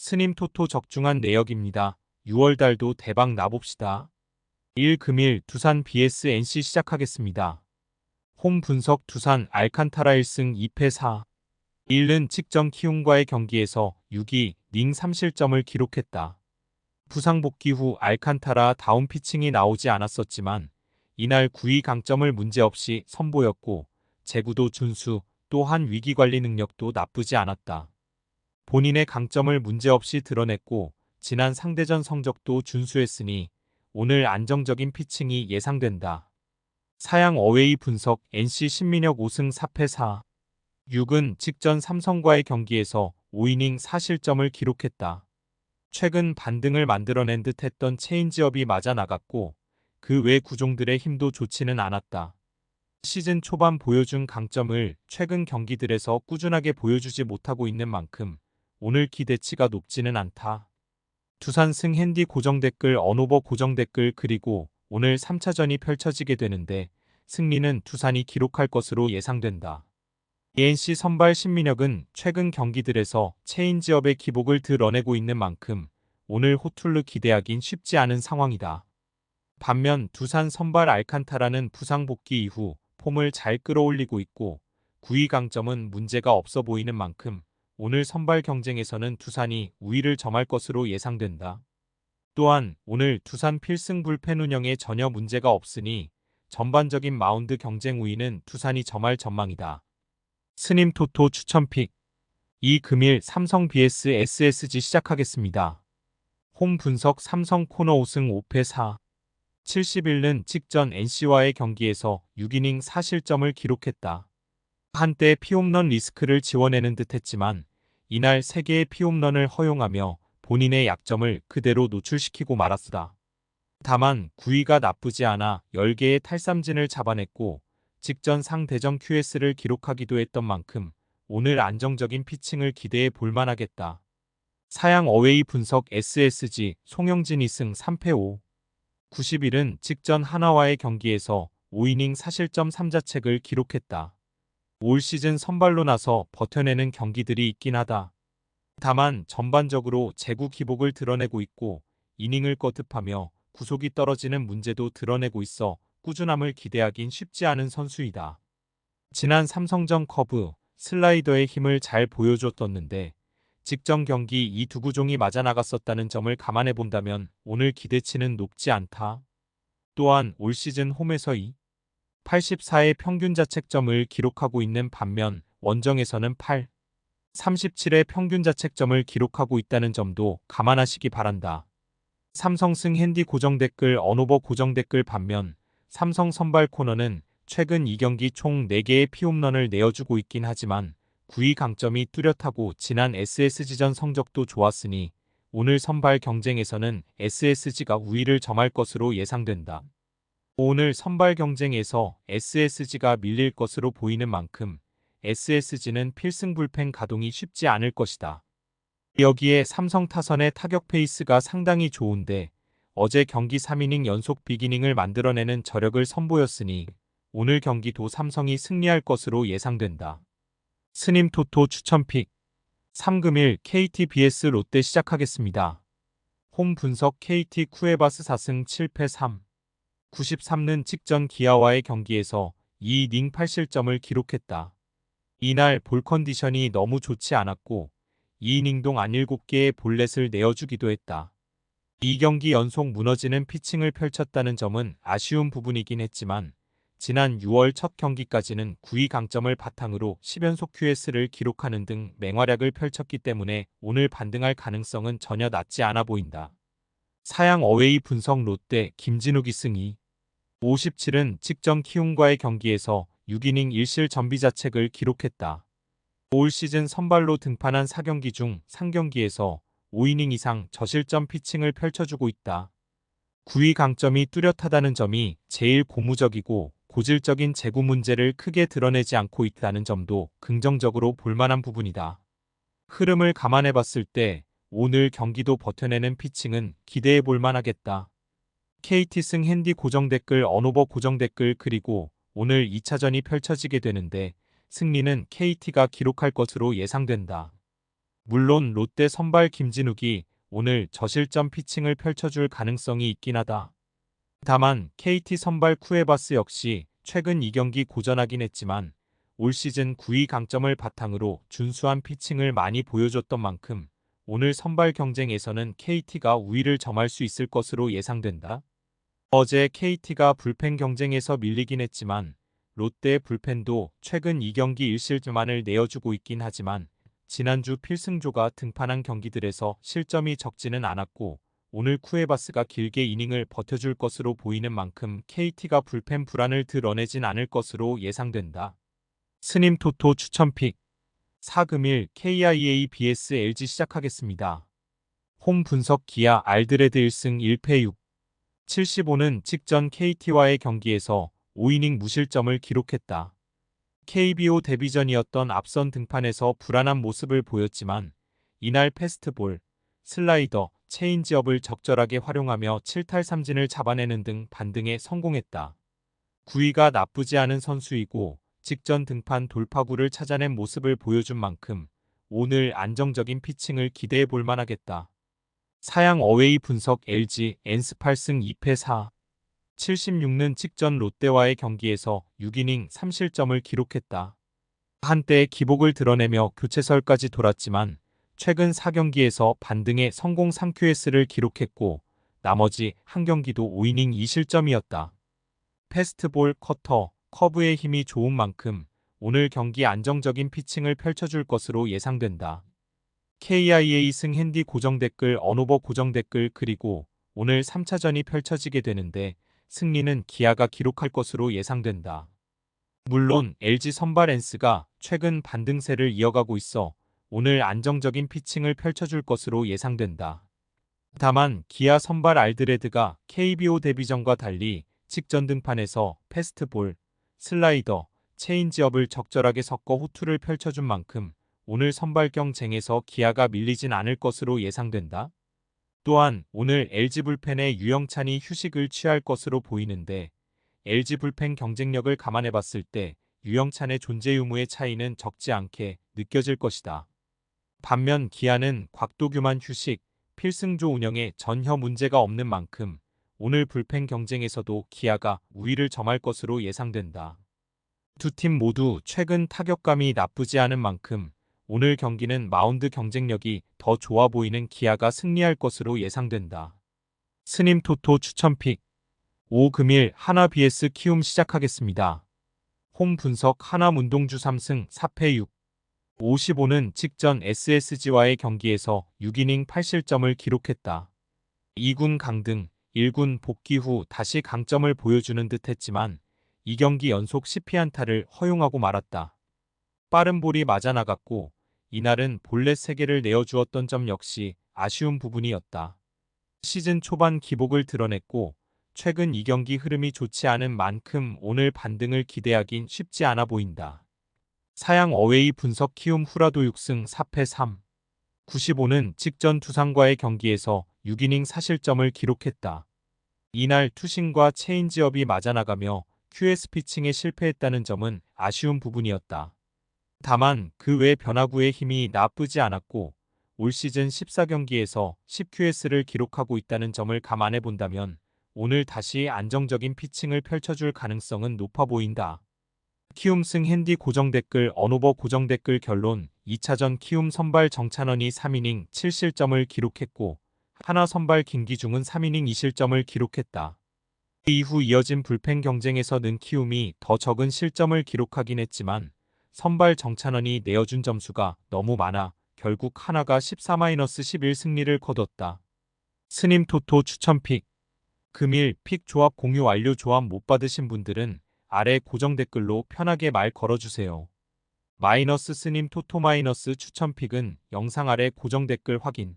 스님 토토 적중한 내역입니다. 6월 달도 대박 나봅시다. 1 금일 두산 vs NC 시작하겠습니다. 홈 분석 두산 알칸타라 1승 2패 4. 1는 직전 키움과의 경기에서 6이닝 3실점을 기록했다. 부상 복귀 후 알칸타라 다운 피칭이 나오지 않았었지만 이날 9위 강점을 문제없이 선보였고 제구도 준수, 또한 위기관리 능력도 나쁘지 않았다. 본인의 강점을 문제없이 드러냈고 지난 상대전 성적도 준수했으니 오늘 안정적인 피칭이 예상된다. 사양 어웨이 분석 NC 신민혁 5승 4패 4. 6은 직전 삼성과의 경기에서 5이닝 4실점을 기록했다. 최근 반등을 만들어낸 듯 했던 체인지업이 맞아 나갔고 그 외 구종들의 힘도 좋지는 않았다. 시즌 초반 보여준 강점을 최근 경기들에서 꾸준하게 보여주지 못하고 있는 만큼 오늘 기대치가 높지는 않다. 두산 승 핸디 고정 댓글 언오버 고정 댓글 그리고 오늘 3차전이 펼쳐지게 되는데 승리는 두산이 기록할 것으로 예상된다. NC 선발 신민혁은 최근 경기들에서 체인지업의 기복을 드러내고 있는 만큼 오늘 호툴루 기대하긴 쉽지 않은 상황이다. 반면 두산 선발 알칸타라는 부상 복귀 이후 폼을 잘 끌어올리고 있고 9위 강점은 문제가 없어 보이는 만큼 오늘 선발 경쟁에서는 두산이 우위를 점할 것으로 예상된다. 또한 오늘 두산 필승 불펜 운영에 전혀 문제가 없으니 전반적인 마운드 경쟁 우위는 두산이 점할 전망이다. 스님 토토 추천픽 2 금일 삼성 vs SSG 시작하겠습니다. 홈 분석 삼성 코너 5승 5패 4. 71는 직전 NC와의 경기에서 6이닝 4실점을 기록했다. 한때 피홈런 리스크를 지워내는 듯했지만 이날 3개의 피홈런을 허용하며 본인의 약점을 그대로 노출시키고 말았다. 다만 9위가 나쁘지 않아 10개의 탈삼진을 잡아냈고 직전 상대전 QS를 기록하기도 했던 만큼 오늘 안정적인 피칭을 기대해 볼만하겠다. 사양 어웨이 분석 SSG 송영진 2승 3패 5. 91은 직전 하나와의 경기에서 5이닝 4실점 3자책을 기록했다. 올 시즌 선발로 나서 버텨내는 경기들이 있긴 하다. 다만 전반적으로 제구 기복을 드러내고 있고 이닝을 거듭하며 구속이 떨어지는 문제도 드러내고 있어 꾸준함을 기대하긴 쉽지 않은 선수이다. 지난 삼성전 커브, 슬라이더의 힘을 잘 보여줬었는데 직전 경기 이 두 구종이 맞아 나갔었다는 점을 감안해 본다면 오늘 기대치는 높지 않다. 또한 올 시즌 홈에서 84의 평균 자책점을 기록하고 있는 반면 원정에서는 37의 평균 자책점을 기록하고 있다는 점도 감안하시기 바란다. 삼성 승 핸디 고정 댓글 언오버 고정 댓글 반면 삼성 선발 코너는 최근 2경기 총 4개의 피홈런을 내어주고 있긴 하지만 9위 강점이 뚜렷하고 지난 SSG전 성적도 좋았으니 오늘 선발 경쟁에서는 SSG가 우위를 점할 것으로 예상된다. 오늘 선발 경쟁에서 SSG가 밀릴 것으로 보이는 만큼 SSG는 필승 불펜 가동이 쉽지 않을 것이다. 여기에 삼성 타선의 타격 페이스가 상당히 좋은데 어제 경기 3이닝 연속 빅이닝을 만들어내는 저력을 선보였으니 오늘 경기도 삼성이 승리할 것으로 예상된다. 스님 토토 추천픽 3 금일 KT vs 롯데 시작하겠습니다. 홈 분석 KT 쿠에바스 4승 7패 3. 93는 직전 기아와의 경기에서 2이닝 8실점을 기록했다. 이날 볼 컨디션이 너무 좋지 않았고 2이닝 동안 7개의 볼넷을 내어주기도 했다. 2경기 연속 무너지는 피칭을 펼쳤다는 점은 아쉬운 부분이긴 했지만 지난 6월 첫 경기까지는 9위 강점을 바탕으로 10연속 QS를 기록하는 등 맹활약을 펼쳤기 때문에 오늘 반등할 가능성은 전혀 낮지 않아 보인다. 사양 어웨이 분석 롯데 김진욱 2승 2. 57은 직전 키움과의 경기에서 6이닝 1실 전비자책을 기록했다. 올 시즌 선발로 등판한 4경기 중 3경기에서 5이닝 이상 저실점 피칭을 펼쳐주고 있다. 9위 강점이 뚜렷하다는 점이 제일 고무적이고 고질적인 제구 문제를 크게 드러내지 않고 있다는 점도 긍정적으로 볼만한 부분이다. 흐름을 감안해 봤을 때 오늘 경기도 버텨내는 피칭은 기대해 볼만하겠다. KT 승 핸디 고정 댓글 언오버 고정 댓글 그리고 오늘 2차전이 펼쳐지게 되는데 승리는 KT가 기록할 것으로 예상된다. 물론 롯데 선발 김진욱이 오늘 저실점 피칭을 펼쳐줄 가능성이 있긴 하다. 다만 KT 선발 쿠에바스 역시 최근 2경기 고전하긴 했지만 올 시즌 9위 강점을 바탕으로 준수한 피칭을 많이 보여줬던 만큼 오늘 선발 경쟁에서는 KT가 우위를 점할 수 있을 것으로 예상된다. 어제 KT가 불펜 경쟁에서 밀리긴 했지만 롯데의 불펜도 최근 2경기 1실점만을 내어주고 있긴 하지만 지난주 필승조가 등판한 경기들에서 실점이 적지는 않았고 오늘 쿠에바스가 길게 이닝을 버텨줄 것으로 보이는 만큼 KT가 불펜 불안을 드러내진 않을 것으로 예상된다. 스님 토토 추천픽 4금일 KIA vs LG 시작하겠습니다. 홈 분석 기아 알드레드 1승 1패 6 75는 직전 KT와의 경기에서 5이닝 무실점을 기록했다. KBO 데뷔전이었던 앞선 등판에서 불안한 모습을 보였지만 이날 패스트볼, 슬라이더, 체인지업을 적절하게 활용하며 7탈 3진을 잡아내는 등 반등에 성공했다. 구위가 나쁘지 않은 선수이고 직전 등판 돌파구를 찾아낸 모습을 보여준 만큼 오늘 안정적인 피칭을 기대해 볼 만하겠다. 사양 어웨이 분석 LG 엔스 8승 2패 4 76는 직전 롯데와의 경기에서 6이닝 3실점을 기록했다. 한때 기복을 드러내며 교체설까지 돌았지만 최근 4경기에서 반등의 성공 3QS를 기록했고 나머지 한 경기도 5이닝 2실점이었다. 패스트볼, 커터, 커브의 힘이 좋은 만큼 오늘 경기 안정적인 피칭을 펼쳐줄 것으로 예상된다. KIA 승 핸디 고정 댓글 언오버 고정 댓글 그리고 오늘 3차전이 펼쳐지게 되는데 승리는 기아가 기록할 것으로 예상된다. 물론 LG 선발 엔스가 최근 반등세를 이어가고 있어 오늘 안정적인 피칭을 펼쳐줄 것으로 예상된다. 다만 기아 선발 알드레드가 KBO 데뷔전과 달리 직전 등판에서 패스트볼, 슬라이더, 체인지업을 적절하게 섞어 호투를 펼쳐준 만큼 오늘 선발 경쟁에서 기아가 밀리진 않을 것으로 예상된다. 또한 오늘 LG 불펜의 유영찬이 휴식을 취할 것으로 보이는데 LG 불펜 경쟁력을 감안해 봤을 때 유영찬의 존재 유무의 차이는 적지 않게 느껴질 것이다. 반면 기아는 곽도규만 휴식, 필승조 운영에 전혀 문제가 없는 만큼 오늘 불펜 경쟁에서도 기아가 우위를 점할 것으로 예상된다. 두 팀 모두 최근 타격감이 나쁘지 않은 만큼 오늘 경기는 마운드 경쟁력이 더 좋아 보이는 기아가 승리할 것으로 예상된다. 스님 토토 추천픽 5금일 하나 vs 키움 시작하겠습니다. 홈 분석 하나 문동주 3승 4패 6 55는 직전 SSG와의 경기에서 6이닝 8실점을 기록했다. 2군 강등, 1군 복귀 후 다시 강점을 보여주는 듯 했지만 2경기 연속 10피안타를 허용하고 말았다. 빠른 볼이 맞아나갔고 이날은 볼넷 3개를 내어주었던 점 역시 아쉬운 부분이었다. 시즌 초반 기복을 드러냈고 최근 2경기 흐름이 좋지 않은 만큼 오늘 반등을 기대하긴 쉽지 않아 보인다. 사양 어웨이 분석 키움 후라도 6승 4패 3 95는 직전 두산과의 경기에서 6이닝 4실점을 기록했다. 이날 투심과 체인지업이 맞아나가며 QS 피칭에 실패했다는 점은 아쉬운 부분이었다. 다만 그 외 변화구의 힘이 나쁘지 않았고 올 시즌 14경기에서 10QS를 기록하고 있다는 점을 감안해 본다면 오늘 다시 안정적인 피칭을 펼쳐줄 가능성은 높아 보인다. 키움 승 핸디 고정 댓글 언오버 고정 댓글 결론 2차전 키움 선발 정찬원이 3이닝 7실점을 기록했고 하나 선발 김기중은 3이닝 2실점을 기록했다. 이후 이어진 불펜 경쟁에서는 키움이 더 적은 실점을 기록하긴 했지만 선발 정찬원이 내어준 점수가 너무 많아 결국 하나가 14-11 승리를 거뒀다. 스님 토토 추천픽 금일 픽 조합 공유 완료. 조합 못 받으신 분들은 아래 고정 댓글로 편하게 말 걸어주세요. 마이너스 스님 토토 마이너스 추천픽은 영상 아래 고정 댓글 확인.